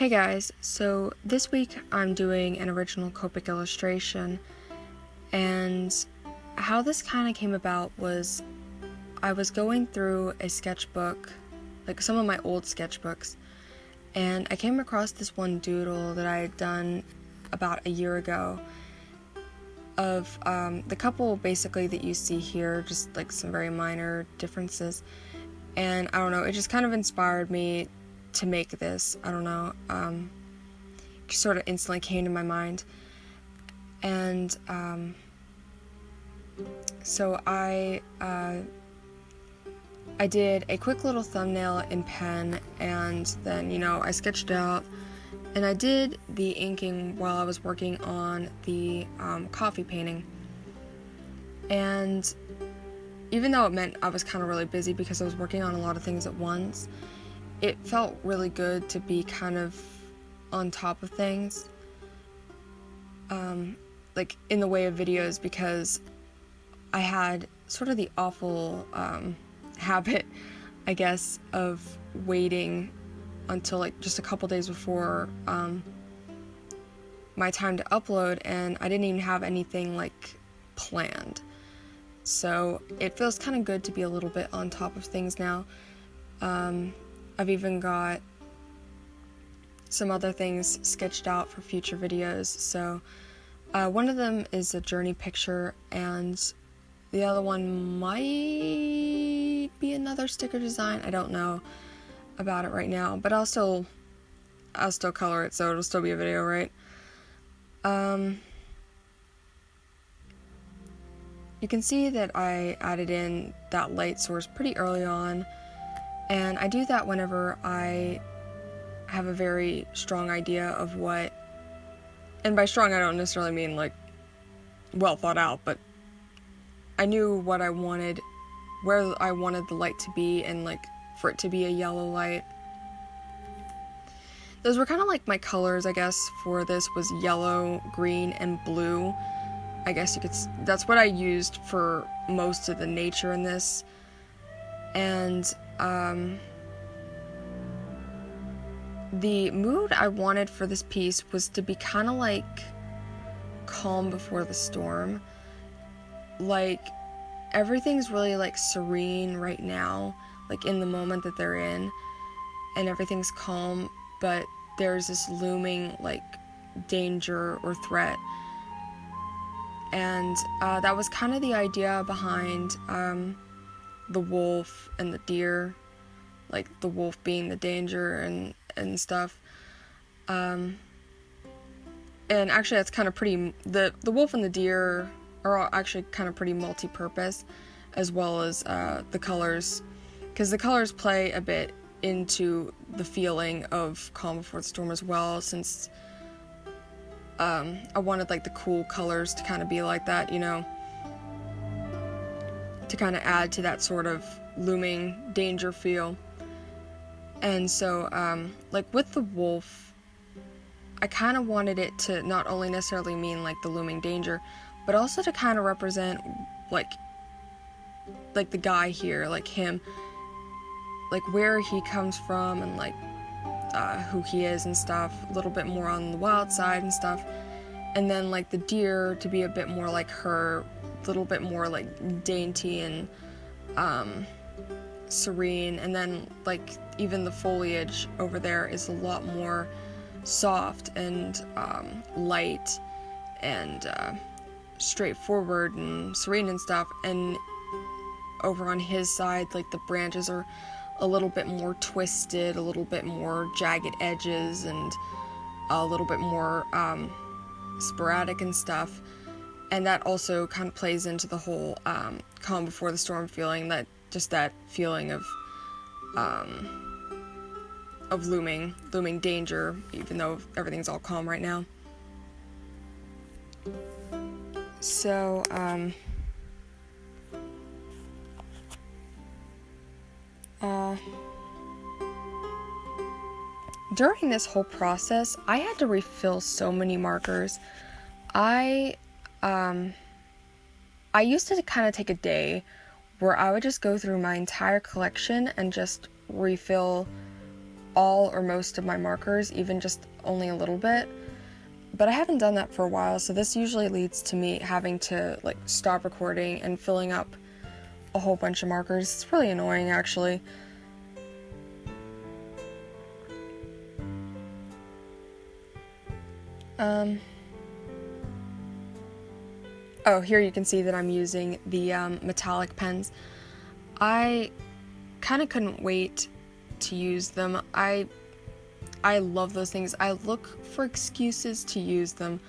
Hey guys, so this week I'm doing an original Copic illustration, and how this kind of came about was I was going through a sketchbook, like some of my old sketchbooks, and I came across this one doodle that I had done about a year ago of the couple basically that you see here, just like some very minor differences, and I don't know, it just kind of inspired me to make this. I don't know, it sort of instantly came to my mind, and so I did a quick little thumbnail in pen, and then I sketched it out, and I did the inking while I was working on the coffee painting. And even though it meant I was kind of really busy because I was working on a lot of things at once, it felt really good to be kind of on top of things, like in the way of videos, because I had sort of the awful habit, I guess, of waiting until like just a couple days before my time to upload, and I didn't even have anything like planned. So it feels kind of good to be a little bit on top of things now. I've even got some other things sketched out for future videos. So one of them is a journey picture, and the other one might be another sticker design. I don't know about it right now, but I'll still color it, so it'll still be a video, right? You can see that I added in that light source pretty early on, and I do that whenever I have a very strong idea of what, and by strong I don't necessarily mean like well thought out, but I knew what I wanted, where I wanted the light to be, and like for it to be a yellow light. Those were kind of like my colors, I guess, for this was yellow, green, and blue. I guess you could, that's what I used for most of the nature in this. And the mood I wanted for this piece was to be kind of like calm before the storm. Like everything's really like serene right now, like in the moment that they're in, and everything's calm, but there's this looming like danger or threat. And that was kind of the idea behind the wolf and the deer, like the wolf being the danger and stuff. And actually that's kind of pretty, the wolf and the deer are actually kind of pretty multi-purpose, as well as the colors, because the colors play a bit into the feeling of Calm Before the Storm as well, since I wanted like the cool colors to kind of be like that, to kind of add to that sort of looming danger feel. And so like with the wolf, I kind of wanted it to not only necessarily mean like the looming danger, but also to kind of represent like the guy here, like him, like where he comes from, and like who he is and stuff, a little bit more on the wild side and stuff. And then like the deer to be a bit more like her, a little bit more like dainty and serene. And then like even the foliage over there is a lot more soft and light and straightforward and serene and stuff. And over on his side, like the branches are a little bit more twisted, a little bit more jagged edges, and a little bit more sporadic and stuff. And that also kind of plays into the whole Calm Before the Storm feeling, that just that feeling of looming danger, even though everything's all calm right now. So during this whole process, I had to refill so many markers. I used to kind of take a day where I would just go through my entire collection and just refill all or most of my markers, even just only a little bit. But I haven't done that for a while, so this usually leads to me having to like stop recording and filling up a whole bunch of markers. It's really annoying, actually. Oh, here you can see that I'm using the metallic pens. I kind of couldn't wait to use them. I love those things. I look for excuses to use them.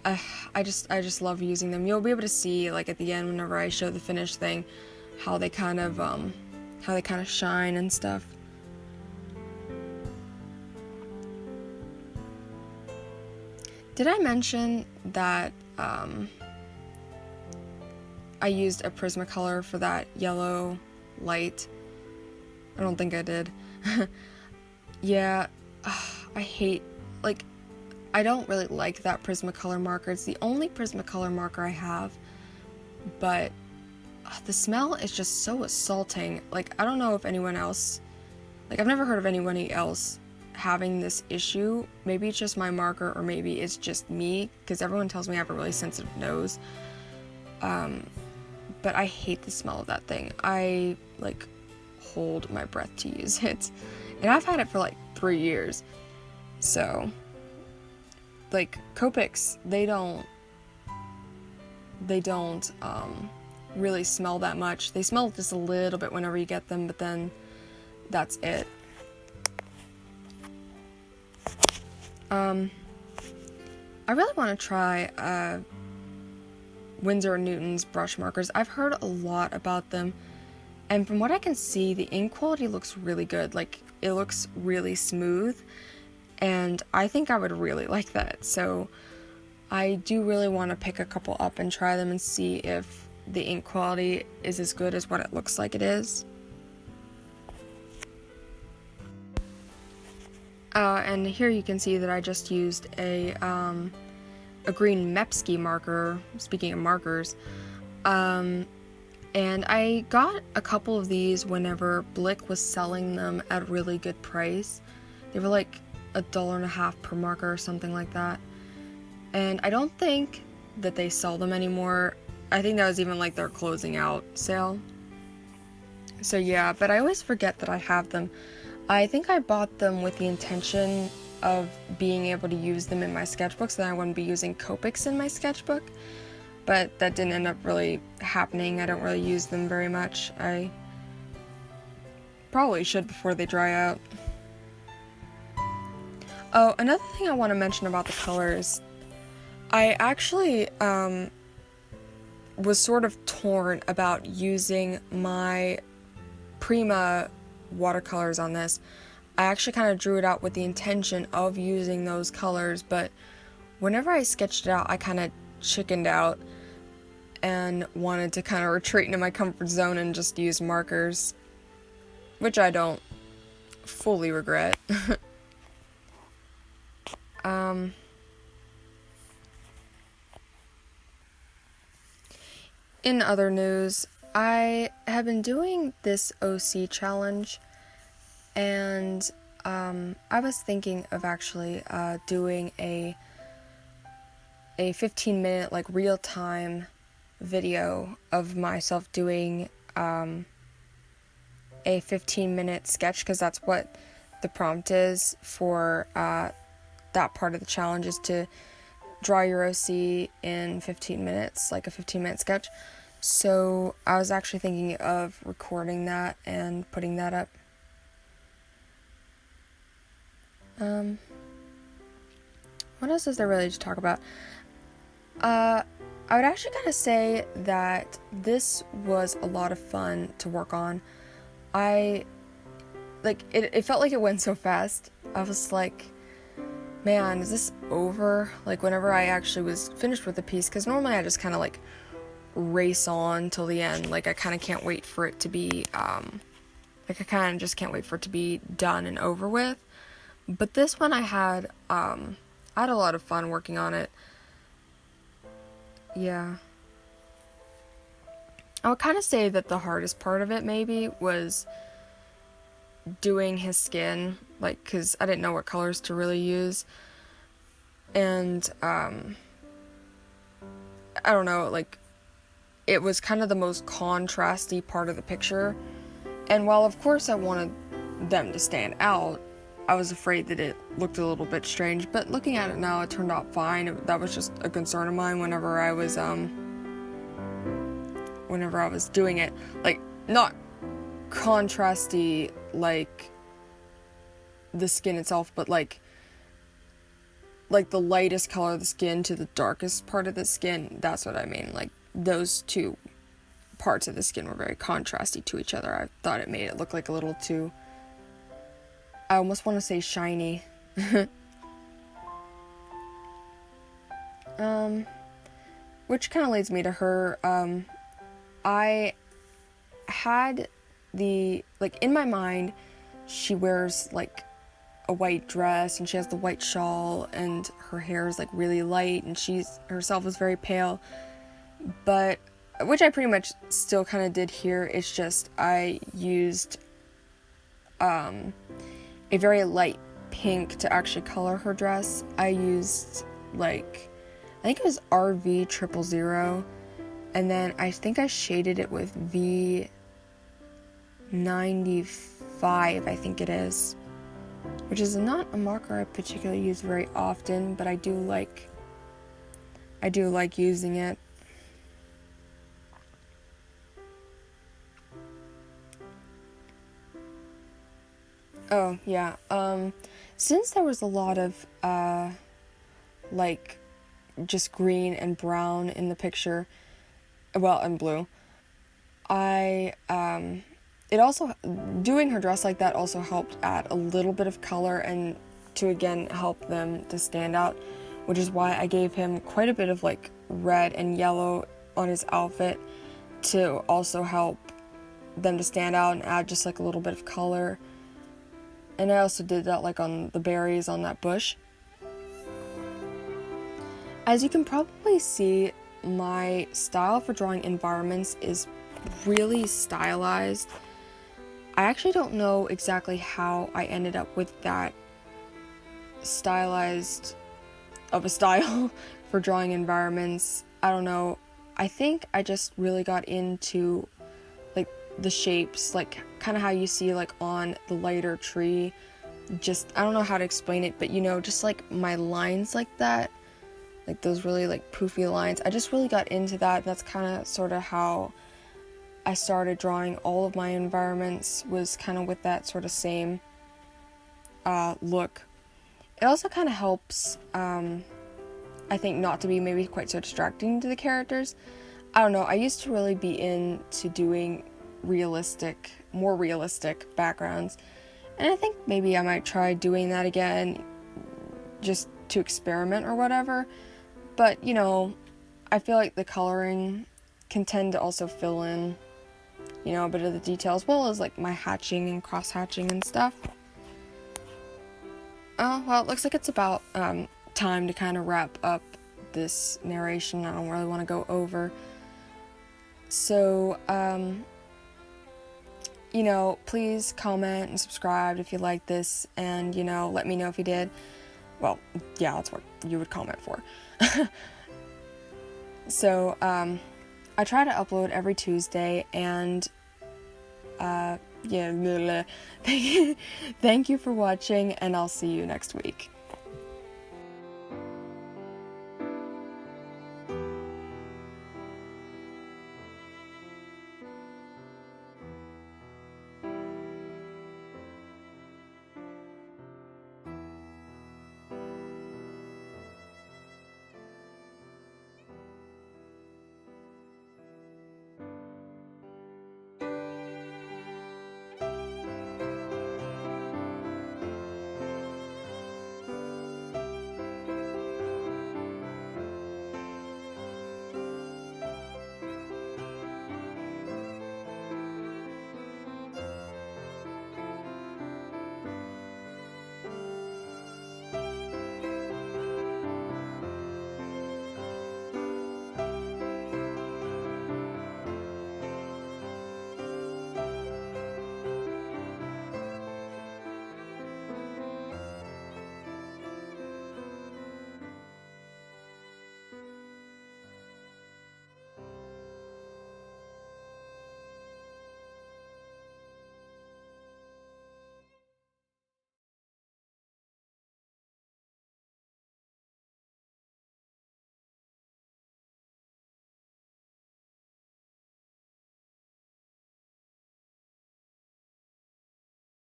I just love using them. You'll be able to see, like, at the end whenever I show the finished thing, how they kind of shine and stuff. Did I mention that I used a Prismacolor for that yellow light? I don't think I did. Yeah, I hate, like, I don't really like that Prismacolor marker. It's the only Prismacolor marker I have, but the smell is just so assaulting. Like, I don't know if anyone else, like, I've never heard of anybody else having this issue. Maybe it's just my marker, or maybe it's just me, because everyone tells me I have a really sensitive nose. But I hate the smell of that thing. I, like, hold my breath to use it. And I've had it for, like, 3 years. So, like, Copics, they don't really smell that much. They smell just a little bit whenever you get them, but then that's it. I really want to try Winsor & Newton's brush markers. I've heard a lot about them, and from what I can see, the ink quality looks really good. Like, it looks really smooth, and I think I would really like that. So I do really want to pick a couple up and try them and see if the ink quality is as good as what it looks like it is. And here you can see that I just used a green Mepsky marker, speaking of markers, and I got a couple of these whenever Blick was selling them at a really good price. They were like $1.50 per marker or something like that, and I don't think that they sell them anymore. I think that was even like their closing out sale. So yeah, but I always forget that I have them. I think I bought them with the intention of being able to use them in my sketchbooks, so that I wouldn't be using Copics in my sketchbook, but that didn't end up really happening. I don't really use them very much. I probably should before they dry out. Oh, another thing I want to mention about the colors, I actually was sort of torn about using my Prima watercolors on this. I actually kind of drew it out with the intention of using those colors, but whenever I sketched it out, I kind of chickened out and wanted to kind of retreat into my comfort zone and just use markers, which I don't fully regret. In other news, I have been doing this OC challenge, and I was thinking of actually doing a 15-minute like real-time video of myself doing a 15-minute sketch, because that's what the prompt is for that part of the challenge, is to draw your OC in 15 minutes, like a 15-minute sketch. So I was actually thinking of recording that and putting that up. What else is there really to talk about? I would actually kind of say that this was a lot of fun to work on. It felt like it went so fast. I was like, man, is this over? Like, whenever I actually was finished with the piece, because normally I just kind of like race on till the end. Like, I kind of can't wait for it to be, I kind of just can't wait for it to be done and over with. But this one I had a lot of fun working on it. Yeah. I would kind of say that the hardest part of it maybe was doing his skin, like, because I didn't know what colors to really use, and I don't know, like, it was kind of the most contrasty part of the picture, and while of course I wanted them to stand out, I was afraid that it looked a little bit strange, but looking at it now, it turned out fine. That was just a concern of mine whenever I was doing it, like, not contrasty like the skin itself, but like the lightest color of the skin to the darkest part of the skin. That's what I mean. Like, those two parts of the skin were very contrasty to each other. I thought it made it look like a little too, I almost want to say, shiny. Which kind of leads me to her. I had like, in my mind, she wears like a white dress and she has the white shawl and her hair is like really light and she's herself is very pale, but which I pretty much still kind of did here. It's just I used a very light pink to actually color her dress. I used, like, I think it was RV000, and then I think I shaded it with V95, I think it is, which is not a marker I particularly use very often, but I do like using it. Oh, yeah, since there was a lot of, like, just green and brown in the picture, well, and blue, it also, doing her dress like that also helped add a little bit of color and to, again, help them to stand out, which is why I gave him quite a bit of, like, red and yellow on his outfit to also help them to stand out and add just, like, a little bit of color. And I also did that, like, on the berries on that bush. As you can probably see, my style for drawing environments is really stylized. I actually don't know exactly how I ended up with that stylized of a style for drawing environments. I don't know. I think I just really got into, like, the shapes, like, kind of how you see, like, on the lighter tree. Just, I don't know how to explain it, but, you know, just, like, my lines like that, like, those really, like, poofy lines. I just really got into that. That's kind of sort of how I started drawing all of my environments, was kind of with that sort of same look. It also kind of helps, I think, not to be maybe quite so distracting to the characters. I don't know, I used to really be into doing more realistic backgrounds, and I think maybe I might try doing that again, just to experiment or whatever. But, you know, I feel like the coloring can tend to also fill in, you know, a bit of the details, as well as, like, my hatching and cross-hatching and stuff. Oh, well, it looks like it's about time to kind of wrap up this narration. I don't really want to go over. So, you know, please comment and subscribe if you like this, and, you know, let me know if you did. Well, yeah, that's what you would comment for. So, I try to upload every Tuesday, and, yeah, thank you for watching, and I'll see you next week.